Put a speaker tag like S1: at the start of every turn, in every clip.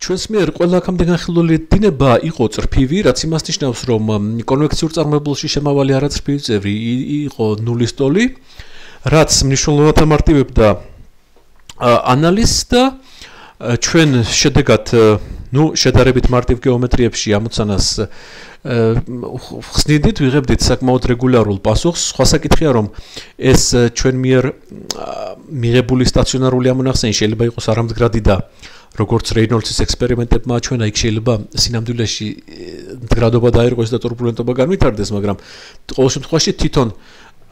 S1: ჩვენს მიერ ყველა აქამდე განხილული დინება იყო წრფივი, რაც იმას ნიშნავს, რომ კონვექციურ წარმოებულში შემავალი არაწრფივი წევრი იყო ნულის ტოლი, რაც მნიშვნელოვნად ამარტივებდა ანალიზს და ჩვენ შედეგად შედარებით მარტივ გეომეტრიებში ამოცანას ხსნიდით, ვიღებდით საკმაოდ რეგულარულ პასუხს. სხვა საკითხია, რომ ეს ჩვენ მიერ მიღებული სტაციონარული ამონახსენი შეიძლება იყოს არამდგრადი და როგორც რეინოლდსის ექსპერიმენტებმა აჩვენა, იქ შეიძლება სინამდვილეში მდგრადობა დაერღვეს და ტურბულენტობა განვითარდეს, მაგრამ ყოველ შემთხვევაში თვითონ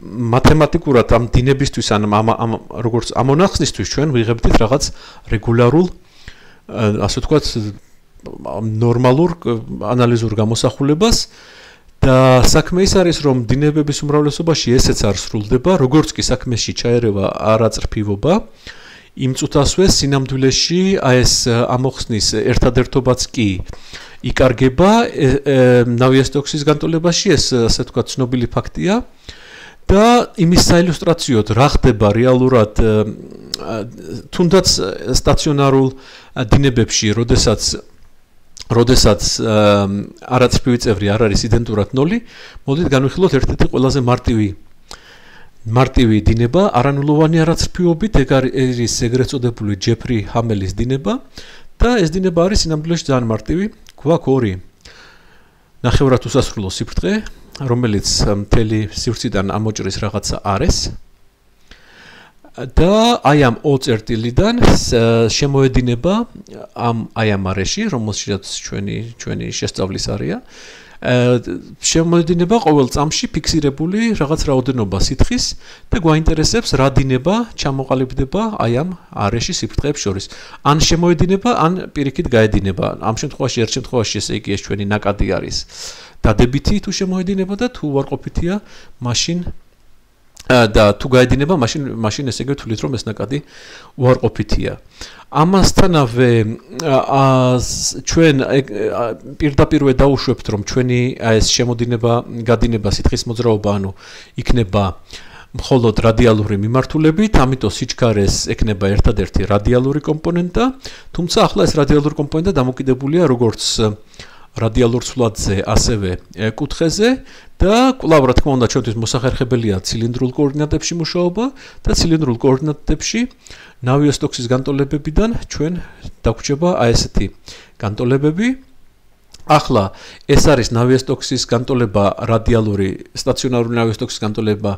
S1: მათემატიკურად ამ დინებისთვის ან როგორც ამონახსნისთვის ჩვენ ვიღებდით რაღაც რეგულარულ, ასე ვთქვათ, ნორმალურ ანალიზურ გამოსახულებას და საქმე ის არის, რომ დინებების უმრავლესობაში ესეც არ სრულდება, როგორც კი საქმეში ჩაერევა არაწრფივობა, იმ წუთასვე სინამდვილეში ეს ამოხსნის ერთადერთობაც კი იკარგება ნავიესტოქსის განტოლებაში, ეს ასე ვთქვათ ცნობილი ფაქტია და იმის საილუსტრაციოდ რა ხდება რეალურად თუნდაც სტაციონარულ დინებებში, როდესაც არაწრფივი წევრი არ არის იდენტურად 0, მოდით განვიხილოთ ერთ-ერთი ყველაზე მარტივი დინება არანულოვანი არაწრფივობით, ეგ არის ეგრეთ წოდებული ჯეფრი ჰამელის დინება და ეს დინება არის სინამდვილეში ძალიან მარტივი. გვაქვს ორი ნახევრად უსასრულო სიფრთხე, რომელიც მთელი სივრციდან ამოჭრის რაღაცა არეს და აი ამ O წერტილიდან შემოედინება აი ამ არეში, რომელშიც ჩვენი შესწავლის არეა, შემოედინება ყოველ წამში ფიქსირებული რაღაც რაოდენობა სითხის და გვაინტერესებს რა დინება ჩამოყალიბდება აი ამ არეში სიფრთხეებს შორის. ან შემოედინება, ან პირიქით გაედინება. ამ შემთხვევაში ერთ შემთხვევაში ესე იგი ეს ჩვენი ნაკადი არის დადებითი თუ შემოედინება და თუ უარყოფითია, მაშინ და თუ გაედინება, მაშინ ესე იგი ვთვლით, რომ ეს ნაკადი უარყოფითია. ამასთანავე ჩვენ პირდაპირვე დაუშვებთ, რომ ჩვენი ეს შემოდინება, გადინება სითხის მოძრაობა, ანუ იქნება მხოლოდ რადიალური მიმართულებით, ამიტომ სიჩქარეს ექნება ერთადერთი რადიალური კომპონენტა, თუმცა ახლა ეს რადიალური კომპონენტა დამოკიდებულია როგორც რადიალურ ცვლადზე, ასევე კუთხეზე და კვლავ რა თქმა უნდა ჩვენთვის მოსახერხებელია ცილინდრულ კოორდინატებში მუშაობა და ცილინდრულ კოორდინატებში ნავიესტოქსის განტოლებებიდან ჩვენ დაგვრჩება აი ესეთი განტოლებები. ახლა ეს არის ნავიესტოქსის განტოლება სტაციონარული ნავიესტოქსის განტოლება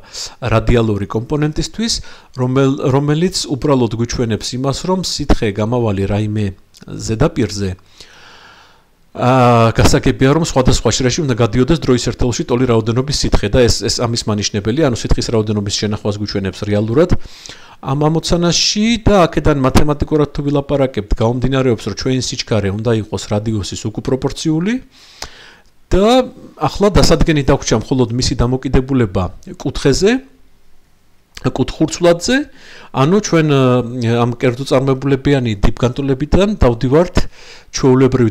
S1: რადიალური კომპონენტისთვის, რომელიც უბრალოდ გვიჩვენებს იმას, რომ სითხე გამავალი რაიმე ზედაპირზე გასაგებია, რომ სხვადასხვა შრეში უნდა გადიოდეს დროის ერთეულში ტოლი რაოდენობის სითხე და ეს ამის მანიშნებელია, ანუ სითხის რაოდენობის შენახვას გვიჩვენებს რეალურად ამ ამოცანაში და აქედან მათემატიკურად თუ ვილაპარაკებთ, გაუმდინარეობს, რომ ჩვენი სიჩქარე უნდა იყოს რადიუსის უკუპროპორციული და ახლა დასადგენით დაგვრჩა მხოლოდ მისი დამოკიდებულება კუთხეზე, კუთხურცვლადზე, ანუ ჩვენ ამ კერძო წარმოებულებიანი დიფგანტოლებიდან დავდივართ ჩვეულებრივ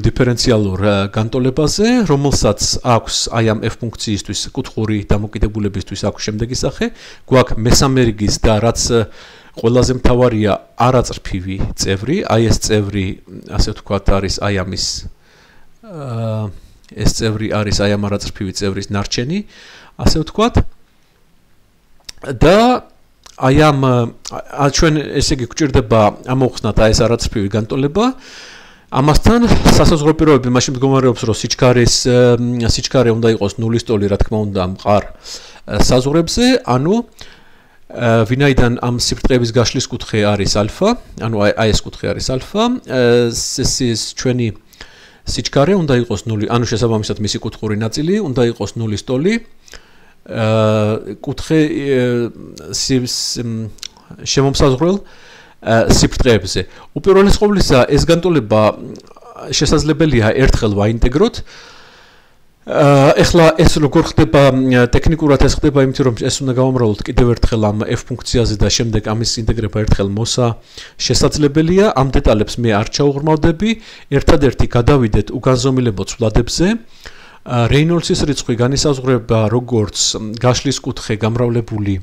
S1: დიფერენციალურ განტოლებაზე, რომელსაც აქვს აი ამ f ფუნქციისთვის, კუთხური დამოკიდებულებისთვის აქვს შემდეგი სახე, გვაქვს მესამე რიგის და რაც ყველაზე მთავარია არაწრფივი წევრი, აი ეს წევრი, ასე ვთქვათ, არის აი ამის ეს წევრი არის აი ამ არაწრფივი წევრის ნარჩენი, ასე ვთქვათ. და აი ამ ჩვენ ესე იგი გვჭირდება ამოხსნათ აი ეს არაწრფივი განტოლება. ამასთან სასაზღვრო პირობები მაშინ მდგომარეობს, რომ სიჩქარე უნდა იყოს ნულის ტოლი, რა თქმა უნდა, მყარ საზღვრებზე, ანუ ვინაიდან ამ სიფრთხეების გაშლის კუთხე არის ალფა, ანუ აი ეს კუთხე არის ალფა, ეს ჩვენი სიჩქარე უნდა იყოს 0, ანუ შესაბამისად მისი კუთხური ნაწილი უნდა იყოს ნულის ტოლი. კუთხე შემომსაზღვრელ სიფრთხეებზე. უპირველეს ყოვლისა, ეს განტოლება შესაძლებელია ერთხელ ვაინტეგროთ. ეხლა ეს როგორ ხდება ტექნიკურად, ეს ხდება იმით, რომ ეს უნდა გავამრავლოთ კიდევ ერთხელ ამ f ფუნქციაზე და შემდეგ ამის ინტეგრება ერთხელ მოსა შესაძლებელია. ამ დეტალებს მე არ ჩაუღრმავდები. ერთადერთი გადავიდეთ უგანზომილებო ცვლადებზე. რეინოლდსის რიცხვი განისაზღვრება როგორც გაშლის კუთხე გამრავლებული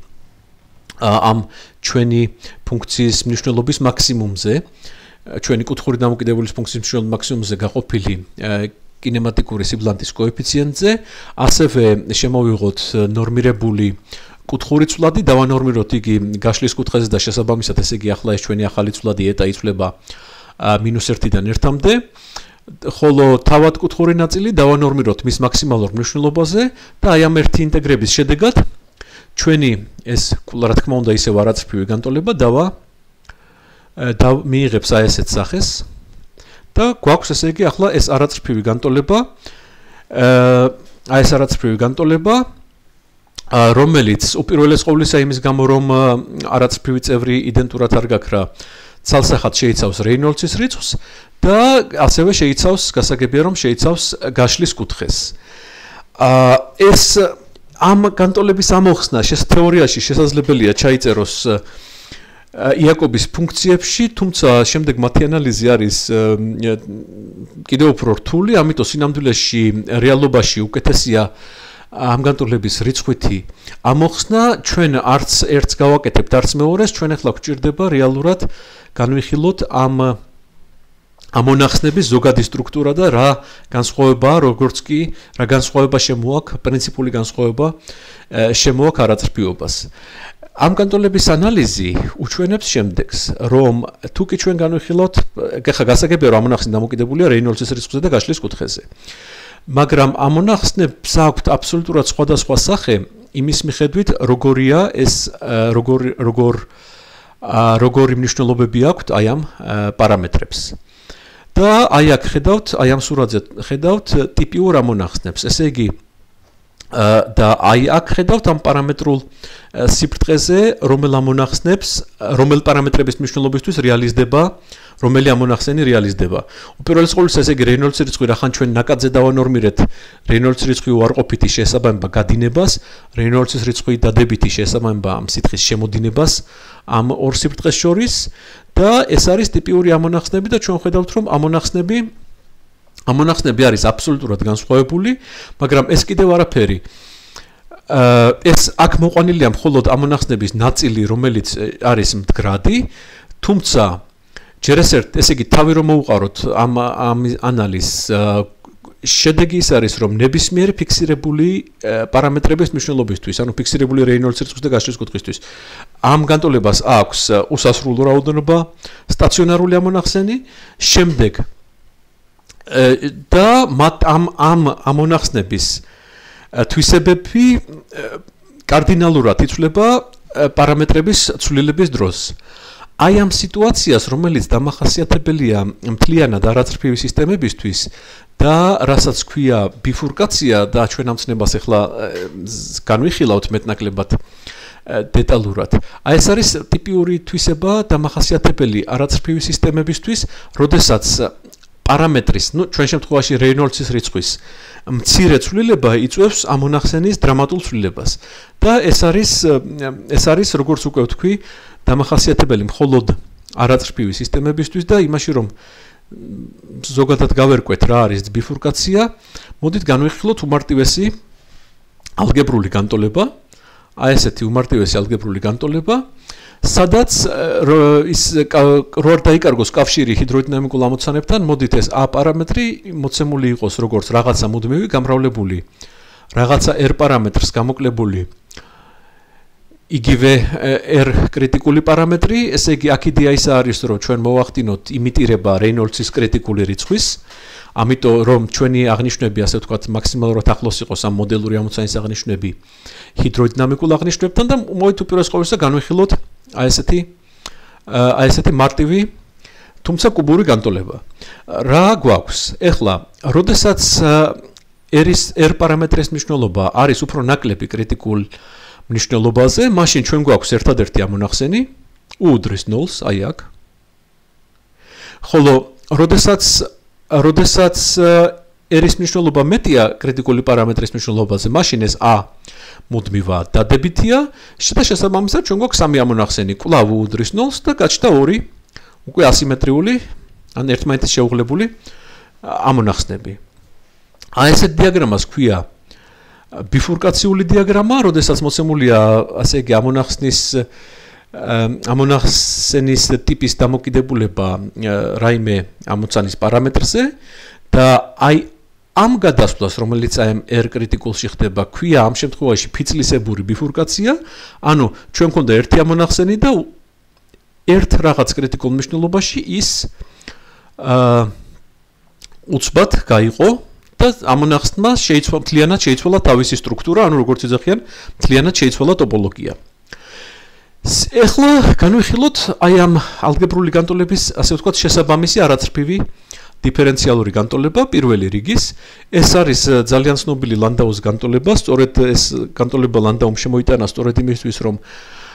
S1: ამ ჩვენი ფუნქციის მნიშვნელობის მაქსიმუმზე, ჩვენი კუთხური დამოკიდებულის ფუნქციის მნიშვნელობის მაქსიმუმზე გაყოფილი კინემატიკური სიბლანტის კოეფიციენტზე, ასევე შემოვიღოთ ნორმირებული კუთხური ცვლადი, დავანორმიროთ იგი გაშლის კუთხეზე და შესაბამისად, ესე იგი ახლა ეს ჩვენი ახალი ცვლადი eta იცვლება -1-დან 1-მდე, ხოლო თავად კუთხური ნაწილი დავანორმიროთ მის მაქსიმალურ მნიშვნელობაზე და აი ამ ერთი ინტეგრების შედეგად ჩვენი ეს რა თქმა უნდა ისევ არაწრფივი განტოლება მიიღებს აი ესეთ სახეს და გვაქვს ესე იგი ახლა ეს არაწრფივი განტოლება რომელიც უპირველეს ყოვლისა იმის გამო რომ არაწრფივი წევრი იდენტურად არ გაქრა ცალსახად შეიცავს რეინოლდსის რიცხვს და ასევე შეიცავს გასაგებია რომ შეიცავს გაშლის კუთხეს. ეს ამ განტოლების ამოხსნა თეორიაში შესაძლებელია ჩაიწეროს იაკობის ფუნქციებში, თუმცა შემდეგ მათი ანალიზი არის კიდევ უფრო რთული, ამიტომ სინამდვილეში რეალობაში უკეთესია ამ განტოლების რიცხვითი ამოხსნა, ჩვენ არც ერთს გავაკეთებთ, არც მეორეს, ჩვენ ახლა გვჭირდება რეალურად განვიხილოთ ამ ამონახსნების ზოგადი სტრუქტურა და რა განსხვავებაა, როგორც კი რა განსხვავება შემოაქვს, პრინციპული განსხვავება შემოაქვს არაწრფიობას. ამ განტოლების ანალიზი უჩვენებს შემდეგს, რომ თუ კი ჩვენ განვიხილოთ, ხა გასაგებია რომ ამონახსნი დამოკიდებულია რეინოლდსის რიცხვზე და გაშლის კუთხეზე. მაგრამ ამონახსნებს აქვთ აბსოლუტურად სხვადასხვა სახე იმის მიხედვით, როგორია ეს როგორი მნიშვნელობები აქვთ აი ამ პარამეტრებს. და აი აქ ხედავთ, აი ამ სურათზე ხედავთ ტიპიურ ამონახსნებს. ესე იგი და აი აქ ხედავთ ამ პარამეტრულ სიფრთხეზე, რომელ პარამეტრების მნიშვნელობისთვის რეალიზდება, რომელი ამონახსენი რეალიზდება. უპირველეს ყოვლისა, ესე იგი რეინოლდსის რიცხვი, რახან ჩვენ ნაკადზე დავანორმირეთ რეინოლდსის რიცხვი უარყოფითი შეესაბამება გადინებას, რეინოლდსის რიცხვი დადებითი შეესაბამება ამ სითხის შემოდინებას ამ ორ სიფრთხეს შორის და ეს არის ტიპიური ამონახსნები და ჩვენ ხედავთ, რომ ამონახსნები არის აბსოლუტურად განსხვავებული, მაგრამ ეს კიდევ არაფერი. ეს აქ მოყვანილია მხოლოდ ამონახსნების ნაწილი, რომელიც არის მდგრადი, თუმცა ჯერ ესე იგი თავი რომ მოუყაროთ ამ ანალიზს შედეგი ის არის რომ ნებისმიერი ფიქსირებული პარამეტრების მნიშვნელობისთვის, ანუ ფიქსირებული რეინოლდსის რიცხვის და გაშლის კუთხისთვის ამ განტოლებას აქვს უსასრულო რაოდენობა სტაციონარული ამონახსენი, შემდეგ და ამ ამონახსნების თვისებები კარდინალურად იცვლება პარამეტრების ცვლილების დროს. აი ამ სიტუაციას, რომელიც დამახასიათებელია მთლიანად არაწრფივი სისტემებისთვის და რასაც ქვია ბიფურკაცია და ჩვენ ამ ცნებას ახლა განვიხილავთ მეტნაკლებად დეტალურად. აი ეს არის ტიპიური თვისება დამახასიათებელი არაწრფივი სისტემებისთვის, როდესაც პარამეტრის, ჩვენ შემთხვევაში რეინოლდსის რიცხვის მცირე ცვლილება იწვევს ამონახსენის დრამატულ ცვლილებას. და ეს არის როგორც უკვე ვთქვი, დამახასიათებელი მხოლოდ არაწრფივი სისტემებისთვის და იმაში რომ ზოგადად გავერკვეთ რა არის ბიფურკაცია, მოდით განვიხილოთ უმარტივესი ალგებრული განტოლება, აი ესეთი უმარტივესი ალგებრული განტოლება, სადაც ის რო არ დაიკარგოს კავშირი ჰიდროდინამიკულ ამოცანებთან, მოდით ეს A პარამეტრი მოცემული იყოს როგორც რაღაცა მუდმივი გამრავლებული, რაღაცა R პარამეტრს გამოკლებული იგივე R კრიტიკული პარამეტრი, ესე იგი აქ იდეა ის არის, რომ ჩვენ მოვახდინოთ იმიტირება რეინოლდსის კრიტიკული რიცხვის, ამიტომ რომ ჩვენი აღნიშვნები, ასე ვთქვათ, მაქსიმალურად ახლოს იყოს ამ მოდელური ამოცანის აღნიშვნები ჰიდროდინამიკულ აღნიშვნებთან და მოვით უპირველეს ყოვლისა განვიხილოთ აი ესეთი მარტივი, თუმცა კუბური განტოლება. რა გვაქვს? ეხლა, როდესაც R პარამეტრის მნიშვნელობა არის უფრო ნაკლები კრიტიკულ მნიშვნელობაზე, მაშინ ჩვენ გვაქვს ერთადერთი ამონახსენი უუდრის ნოლს, აი აქ. ხოლო როდესაც R-ის მნიშვნელობა მეტია კრიტიკული პარამეტრის მნიშვნელობაზე, მაშინ ეს A მუდმივა დადებითია, და შესაბამისად ჩვენ გვაქვს სამი ამონახსენი, კვლავ უუდრის ნოლს და გაჩნდა ორი უკვე ასიმეტრიული, ან ერთმანეთის შეუღლებული ამონახსნები. აი ესეთ დიაგრამას ქვია ბიფურკაციული დიაგრამა, როდესაც მოცემულია, ასე იგი, ამონახსნის ამონახსენის ტიპის დამოკიდებულება რაიმე ამოცანის პარამეტრზე და აი ამ გადასვლას, რომელიც აი R კრიტიკულში ხდება, ქვია ამ შემთხვევაში ფიცლისებური ბიფურკაცია, ანუ ჩვენ მქონდა ერთი ამონახსენი და ერთ რაღაც კრიტიკულ მნიშვნელობაში ის უცბად გაიყო და ამონახსნმა მთლიანად შეიცვალა თავისი სტრუქტურა, ანუ როგორც ეძახიან, მთლიანად შეიცვალა ტოპოლოგია. ეხლა განვიხილოთ აი ამ ალგებრული განტოლების, ასე ვთქვათ, შესაბამისი არაცრფივი დიფერენციალური განტოლება პირველი რიგის. ეს არის ძალიან ცნობილი ლანდაუს განტოლება, სწორედ ეს განტოლება ლანდაუმ შემოიტანა სწორედ იმისთვის, რომ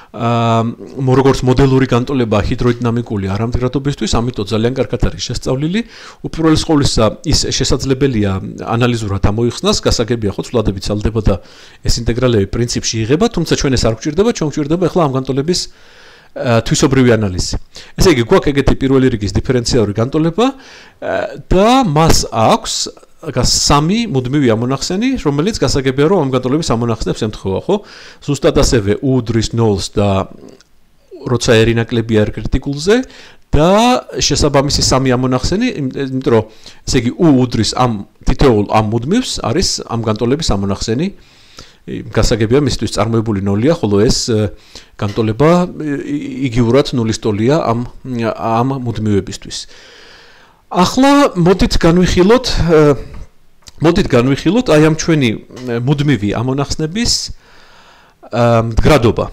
S1: როგორც მოდელური განტოლება ჰიდროდინამიკული არამდგრადობისთვის, ამიტომ ძალიან კარგად არის შესწავლილი. უპირველეს ყოვლისა, ის შესაძლებელია ანალიზურად ამოიხსნას, გასაგებია ხო ცვლადები ცალდება და ეს ინტეგრალები პრინციპში იღება, თუმცა ჩვენ ეს არ გვჭირდება, ჩვენ გვჭირდება ახლა ამ განტოლების თვისობრივი ანალიზი. ესე იგი, გვაქვს ეგეთი პირველი რიგის დიფერენციალური განტოლება და მას აქვს სამი მუდმივი ამონახსენი, რომელიც გასაგებია, რომ ამ განტოლების ამონახსნებს ემთხვევა, ხო? ზუსტად ასევე U უდრის 0-ს და როცა R ნაკლებია R კრიტიკულზე და შესაბამისი სამი ამონახსენი, იმიტომ რომ ესე იგი U უდრის ამ თითოეულ ამ მუდმივს არის ამ განტოლების ამონახსენი. გასაგებია მისთვის წარმოებული 0-ია, ხოლო ეს განტოლება იგივურად 0-ის ტოლია ამ მუდმივებისთვის. ახლა მოდით განვიხილოთ აი ამ ჩვენი მუდმივი ამონახსნების მდგრადობა.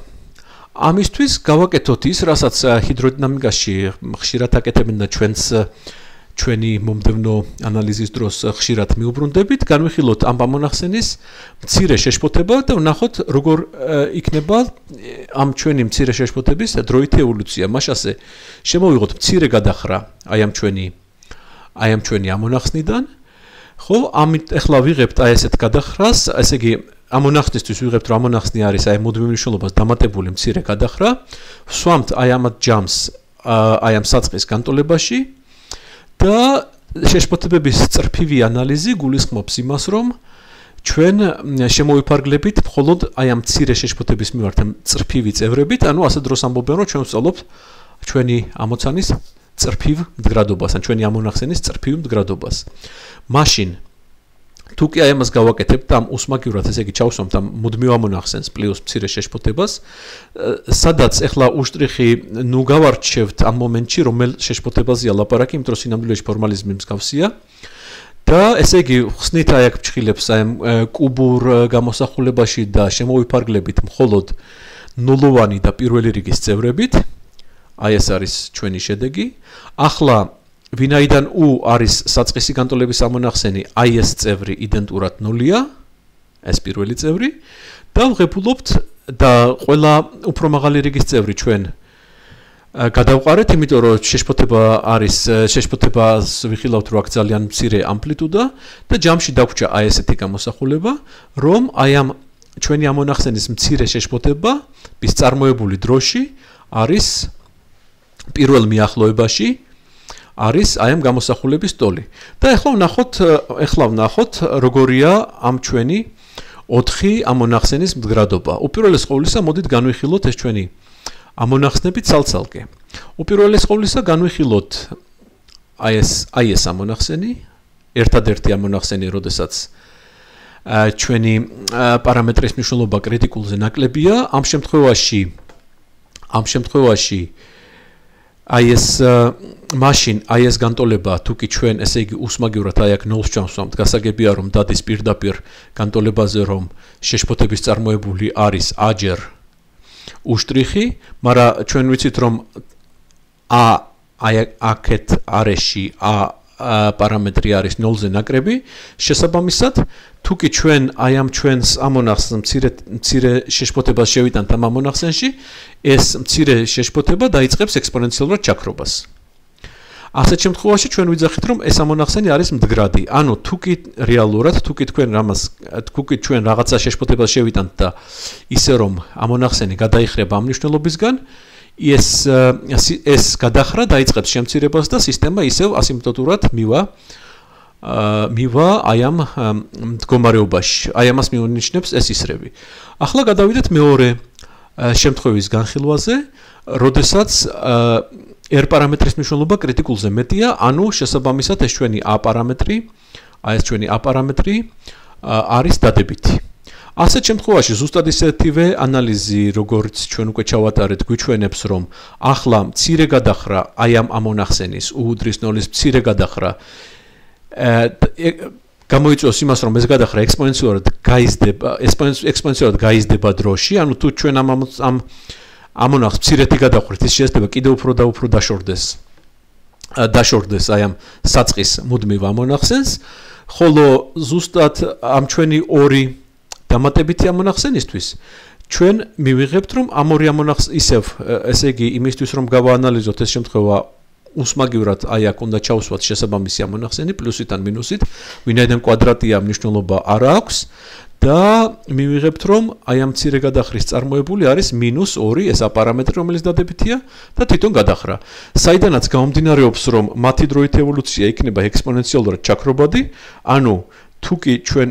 S1: ამისთვის გავაკეთოთ ის, რასაც ჰიდროდინამიკაში ხშირად აკეთებენ და ჩვენი მომდევნო ანალიზის დროს ხშირად მიუბრუნდებით, განვიხილოთ ამ ამონახსენის მცირე შეშფოთება და ვნახოთ როგორ იქნება ამ ჩვენი მცირე შეშფოთების დროითი ევოლუცია. მაშასე შემოვიღოთ მცირე გადახრა აი ამ ჩვენი ამონახსნიდან. ხო, ამით ახლა ვიღებთ აი ესეთ გადახრას, ესე იგი ამონახსნისთვის ვიღებთ რომ ამონახსნი არის აი მუდმივ მნიშვნელობას დამატებული მცირე გადახრა. ვსვამთ აი ამ ჯამს აი ამ საწყის განტოლებაში და შეშფოთებების წრფივი ანალიზი გულისხმობს იმას, რომ ჩვენ შემოვიფარგლებით მხოლოდ აი ამ მცირე შეშფოთების მიმართ წრფივი წევრებით, ანუ ასე დროს ამბობენ, რომ ჩვენ ვსწავლობთ ჩვენი ამოცანის წრფივ მდგრადობას, ან ჩვენი ამონახსენის წრფივ მდგრადობას. მაშინ თუ კი აი ამას გავაკეთებთ ამ უსმაგივრად, ესე იგი ჩავსვამთ ამ მუდმივ ამონახსენს პლუს მცირე შეშფოთებას, სადაც ახლა უშტრიხი ნუ გავარჩევთ ამ მომენტში, რომელ შეშფოთებაზეა ლაპარაკი, იმიტომ რომ სინამდვილეში ფორმალიზმი მსგავსია. და ესე იგი ხსნით აი აქ ფჩხილებს აი კუბურ გამოსახულებაში და შემოვიფარგლებით მხოლოდ ნულოვანი და პირველი რიგის წევრებით. აი ეს არის ჩვენი შედეგი. ახლა ვინაიდან U არის საწყისი განტოლების ამონახსენი, აი ეს წევრი იდენტურად 0-ია, ეს პირველი წევრი და ვღებულობთ და ყველა უფრო მაღალი რიგის წევრი ჩვენ გადავყარეთ, იმიტომ რომ შეშფოთებას ვიხილავთ, რომ აქ ძალიან მცირე ამპლიტუდა და ჯამში დაგვრჩა აი ესეთი გამოსახულება, რომ აი ამ ჩვენი ამონახსენის მცირე შეშფოთების წარმოებული დროში არის პირველ მიახლოებაში არის აი ამ გამოსახულების ტოლი. და ახლა ვნახოთ როგორია ამ ჩვენი 4 ამონახსენის მდგრადობა. უპირველეს ყოვლისა მოდით განვიხილოთ ეს ჩვენი ამონახსნები ცალ-ცალკე. უპირველეს ყოვლისა განვიხილოთ აი ეს ამონახსენი, ერთადერთი ამონახსენი, როდესაც ჩვენი პარამეტრის მნიშვნელობა კრიტიკულზე ნაკლებია. ამ შემთხვევაში აი ეს მაშინ აი ეს განტოლება თუ კი ჩვენ ესე იგი უსმაგივრად აი აქ 0-ს ჩავსვამთ, გასაგებია რომ დადის პირდაპირ განტოლებაზე, რომ შეშფოთების წარმოებული არის A-ჯერ U', მაგრამ ჩვენ ვიცით რომ აი აქეთ არეში პარამეტრი არის 0-ზე ნაკრები, შესაბამისად თუ კი ჩვენ აი ამ ჩვენს ამონახსენს მცირე შეშფოთებას შევიტანთ ამ ამონახსენში, ეს მცირე შეშფოთება დაიწყებს ექსპონენციალურად ჩაქრობას. ასეთ შემთხვევაში ჩვენ ვიძახით, რომ ეს ამონახსენი არის მდგრადი. ანუ თუ კი რეალურად, თუ კი ჩვენ რაღაცა შეშფოთებას შევიტანთ და ისე რომ ამონახსენი გადაიხრება ამ მნიშვნელობისგან, ეს გადახრა დაიწყებს შემცირებას და სისტემა ისევ ასიმპტოტურად მივა აი ამ მდგომარეობაში. აი ამას მიანიშნებს ეს ისრები. ახლა გადავიდეთ მეორე შემთხვევის განხილვაზე, როდესაც R პარამეტრის მნიშვნელობა კრიტიკულზე მეტია, ანუ შესაბამისად ეს ჩვენი A პარამეტრი, ეს ჩვენი A პარამეტრი არის დადებითი. ასეთ შემთხვევაში ზუსტად ისეთივე ანალიზი, როგორც ჩვენ უკვე ჩავატარეთ, გვიჩვენებს, რომ ახლა მცირე გადახრა აი ამ ამონახსენის U-უდრის 0-ის მცირე გადახრა გამოიწვევს იმას, რომ ეს გადახრა ექსპონენციურად გაიზრდება დროში, ანუ თუ ჩვენ ამ ამონახს მცირეთი გადახვით, ის შეიძლება კიდევ უფრო და უფრო დაშორდეს აი ამ საწყის მუდმივ ამონახსენს, ხოლო ზუსტად ამ ჩვენი ორი დამატებითი ამონახსენისთვის ჩვენ მივიღებთ, რომ ამ ორი ამონახს ისევ, ესე იგი, იმისთვის რომ გავაანალიზოთ ეს შემთხვევა უსმაგივრად აი აქ უნდა ჩავსვათ შესაბამისი ამონახსენი პლუსით ან მინუსით, ვინაიდან კვადრატია მნიშვნელობა არ აქვს და მივიღებთ, რომ აი ამ მცირე გადახრის წარმოებული არის -2 ეს პარამეტრი, რომელიც დადებითია და თვითონ გადახრა. საიდანაც გამომდინარეობს, რომ მათი დროით ევოლუცია იქნება ექსპონენციალურად ჩაქრობადი, ანუ თუ კი ჩვენ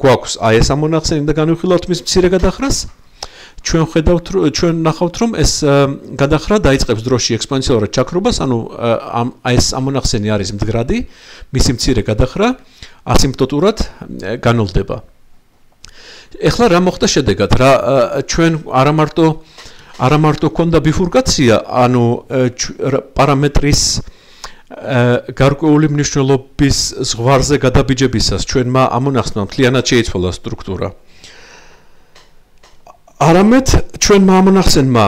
S1: გვაქვს აი ეს ამონახსენი და განვიხილავთ მის მცირე გადახრას, ჩვენ ნახავთ, რომ ეს გადახრა დაიწყებს დროში ექსპონენციალურად ჩაქრობას, ანუ ეს ამონახსენი არის მდგრადი, მისი მცირე გადახრა ასიმპტოტურად განოლდება. ეხლა რა მოხდა შედეგად? ჩვენ არა მარტო ქონდა ბიფურკაცია, ანუ პარამეტრის გარკვეული მნიშვნელობის ზღვარზე გადაბიჯებისას ჩვენმა ამონახსნამ მთლიანად შეიცვალა სტრუქტურა. არამედ ჩვენმა ამონახსენმა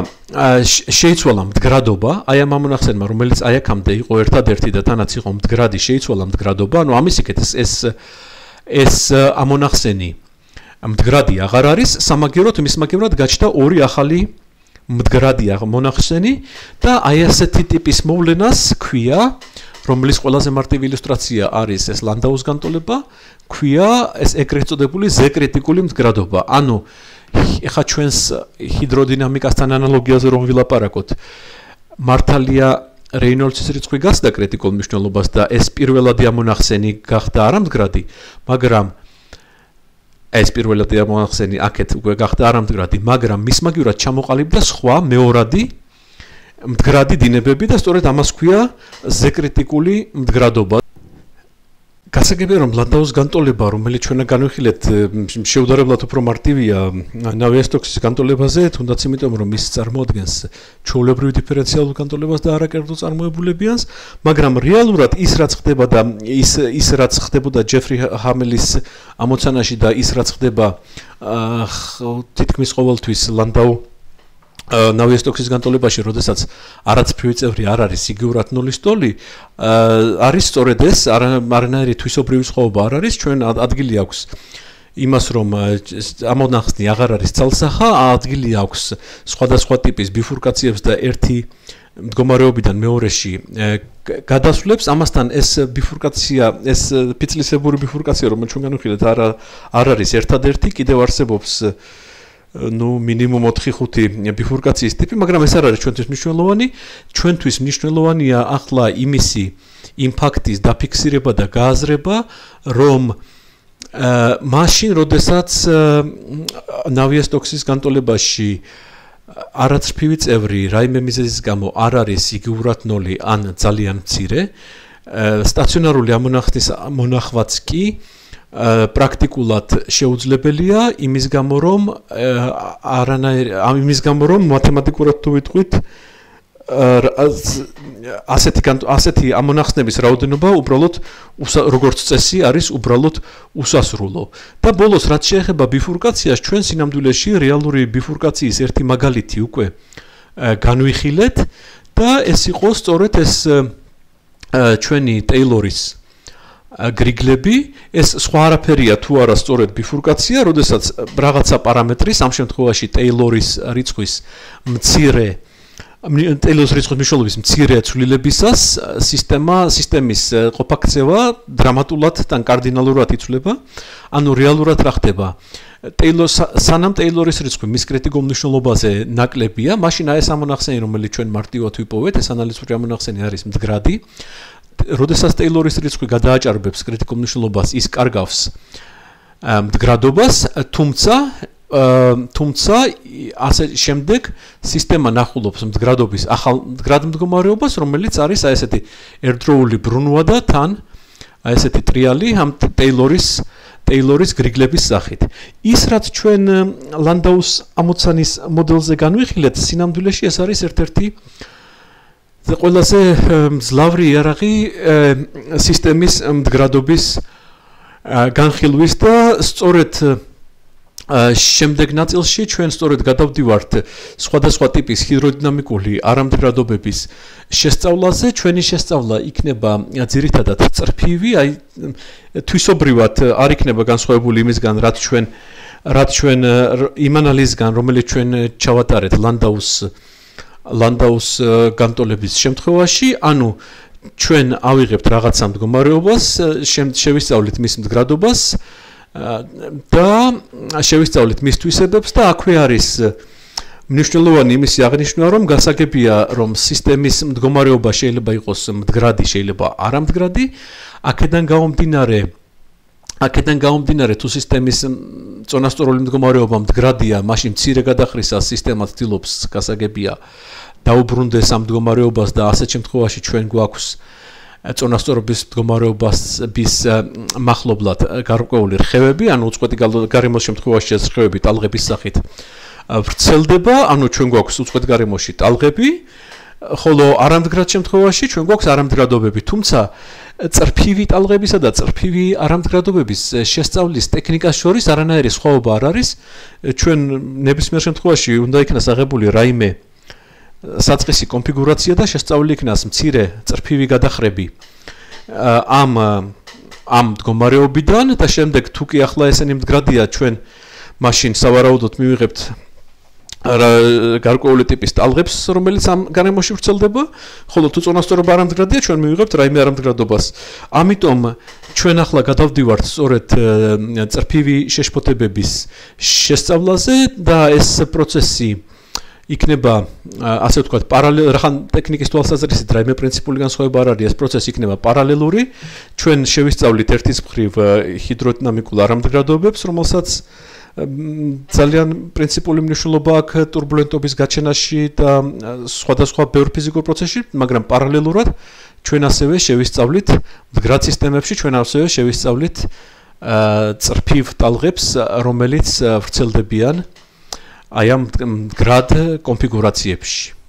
S1: შეიცვალა მდგრადობა, აი ამ ამონახსენმა, რომელიც აი აქამდე იყო ერთადერთი და თანაც იყო მდგრადი, შეიცვალა მდგრადობა, ანუ ამის იქეთ ეს ამონახსენი მდგრადი აღარ არის, სამაგიეროდ გაჩნდა ორი ახალი მდგრადი ამონახსენი და აი ასეთი ტიპის მოვლენას ქვია, რომლის ყველაზე მარტივი ილუსტრაცია არის ეს ლანდაუს განტოლება, ქვია ეს ეგრეთ წოდებული ზ-კრიტიკული მდგრადობა. ანუ ეხა ჩვენს ჰიდროდინამიკასთან ანალოგიაზე რომ ვილაპარაკოთ, მართალია რეინოლდსის რიცხვი გასდა კრიტიკულ მნიშვნელობას და ეს პირველადი ამონახსენი გახდა არამდგრადი, მაგრამ ეს პირველადი ამონახსენი აქეთ უკვე გახდა არამდგრადი, მაგრამ მისმაგივრად ჩამოყალიბდა სხვა მეორადი მდგრადი დინებები და სწორედ ამას ქვია ზ-კრიტიკული მდგრადობა. გასაგებია, რომ ლანდაუს განტოლება, რომელიც ჩვენ განვიხილეთ, შეუდარებლად უფრო მარტივია ნავიას-სტოკსის განტოლებაზე, თუნდაც იმიტომ, რომ ის წარმოადგენს ჩვეულებრივ დიფერენციალურ განტოლებას და არაკერძო წარმოებულებიანს, მაგრამ რეალურად ის რაც ხდება და ის რაც ხდებოდა ჯეფრი ჰამელის ამოცანაში და ის რაც ხდება თითქმის ყოველთვის ლანდაუ ნავიას-სტოკსის განტოლებაში, როდესაც არაცფრივი წევრი არ არის იგივურად 0-ის ტოლი, არის სწორედ ეს, არანაირი თვისობრივი სხვაობა არ არის, ჩვენ ადგილი აქვს იმას, რომ ამონახსნი აღარ არის ცალსახა, ადგილი აქვს სხვადასხვა ტიპის ბიფურკაციებს და ერთი მდგომარეობიდან მეორეში გადასვლებს, ამასთან ეს ბიფურკაცია, ეს ფიცლისებური ბიფურკაცია, რომელიც ჩვენ განვიხილეთ, არ არის ერთადერთი, კიდევ არსებობს მინიმუმ 4-5 ბიფურკაციის ტიპი, მაგრამ ეს არ არის ჩვენთვის მნიშვნელოვანი. ჩვენთვის მნიშვნელოვანია ახლა იმ ფაქტის დაფიქსირება და გააზრება, რომ მაშინ, როდესაც ნავიას-სტოკსის განტოლებაში არაცრფივი წევრი რაიმე მიზეზის გამო არ არის იგივურად 0 ან ძალიან მცირე, სტაციონარული ამონახსნის მონახვაც კი პრაქტიკულად შეუძლებელია იმის გამო, რომ მათემატიკურად თუ ვიტყვით, ასეთი ამონახსნების რაოდენობა უბრალოდ როგორც წესი არის უბრალოდ უსასრულო. და ბოლოს რაც შეეხება ბიფურკაციას, ჩვენ სინამდვილეში რეალური ბიფურკაციის ერთი მაგალითი უკვე განვიხილეთ და ეს იყო სწორედ ეს ჩვენი ტეილორის გრიგლები, ეს სხვა არაფერია თუ არა სწორედ ბიფურკაცია, როდესაც რაღაცა პარამეტრის, ამ შემთხვევაში ტეილორის რიცხვის მნიშვნელობის მცირე ცვლილებისას სისტემის ყოფაქცევა დრამატულად და კარდინალურად იცვლება, ანუ რეალურად რა ხდება? სანამ ტეილორის რიცხვი მის კრიტიკულ მნიშვნელობაზე ნაკლებია, მაშინ ეს ამონახსენი, რომელიც ჩვენ მარტივად ვიპოვეთ, ეს ანალიზური ამონახსენი არის მდგრადი. როდესაც ტეილორის რიცხვი გადააჭარბებს კრიტიკულ მნიშვნელობას, ის კარგავს მდგრადობას, თუმცა თუმცა ასე შემდეგ სისტემა ნახულობს მდგრადობის ახალ მდგრად მდგომარეობას, რომელიც არის აი ესეთი ერთდროული ბრუნვა და თან აი ესეთი ტრიალი ამ ტეილორის გრიგლების სახით. ის რაც ჩვენ ლანდაუს ამოცანის მოდელზე განვიხილეთ, სინამდვილეში ეს არის ერთ-ერთი ყველაზე მძლავრი იარაღი სისტემის მდგრადობის განხილვის და სწორედ შემდეგ ნაწილში ჩვენ სწორედ გადავდივართ სხვადასხვა ტიპის ჰიდროდინამიკული არამდგრადობების შესწავლაზე. ჩვენი შესწავლა იქნება ძირითადად წრფივი, აი თვისობრივად არ იქნება განსხვავებული იმისგან, რაც ჩვენ იმ ანალიზგან, რომელიც ჩვენ ჩავატარეთ ლანდაუს განტოლების შემთხვევაში, ანუ ჩვენ ავიღებთ რაღაცა მდგომარეობას, შევისწავლით მის მდგრადობას და შევისწავლით მის თვისებებს და აქვე არის მნიშვნელოვანი იმისი აღნიშვნა, რომ გასაგებია, რომ სისტემის მდგომარეობა შეიძლება იყოს მდგრადი, შეიძლება არამდგრადი, აქედან გამომდინარე თუ სისტემის წონასწორული მდგომარეობა მდგრადია, მაშინ მცირე გადახრისას სისტემა ცდილობს გასაგებია დაუბრუნდეს ამ მდგომარეობას და ასეთ შემთხვევაში ჩვენ გვაქვს წონასწორობის მდგომარეობის მახლობლად გარკვეული რხევები, ანუ უწყვეტი გარემოს შემთხვევაში ეს რხევები ტალღების სახით ვრცელდება, ანუ ჩვენ გვაქვს უწყვეტ გარემოში ტალღები, ხოლო არამდგრად შემთხვევაში ჩვენ გვაქვს არამდგრადობები, თუმცა წრფივი ტალღებისა და წრფივი არამდგრადობების შესწავლის ტექნიკას შორის არანაირი სხვაობა არ არის. ჩვენ ნებისმიერ შემთხვევაში უნდა იქნას აღებული რაიმე საწყისი კონფიგურაცია და შესწავლილი იქნას მცირე წრფივი გადახრები ამ მდგომარეობიდან და შემდეგ თუ კი ახლა ესენი მდგრადია, ჩვენ მაშინ სავარაუდოდ მივიღებთ გარკვეული ტიპის ტალღებს, რომელიც ამ გარემოში ვრცელდება, ხოლო თუ წონასწორობა არამდგრადია, ჩვენ მივიღებთ რაიმე არამდგრადობას. ამიტომ ჩვენ ახლა გადავდივართ სწორედ წრფივი შეშფოთებების შესწავლაზე და ეს პროცესი იქნება ასე ვთქვათ რახან ტექნიკის თვალსაზრისით რაიმე პრინციპული განსხვავება არ არის, ეს პროცესი იქნება პარალელური. ჩვენ შევისწავლით ერთის მხრივ ჰიდროდინამიკულ არამდგრადობებს, რომელსაც ძალიან პრინციპული მნიშვნელობა აქვს ტურბულენტობის გაჩენაში და სხვადასხვა ბევრ ფიზიკურ პროცესში, მაგრამ პარალელურად ჩვენ ასევე შევისწავლით მდგრად სისტემებში, ჩვენ ასევე შევისწავლით წრფივ ტალღებს, რომელიც ვრცელდებიან აი ამ მდგრად კონფიგურაციებში.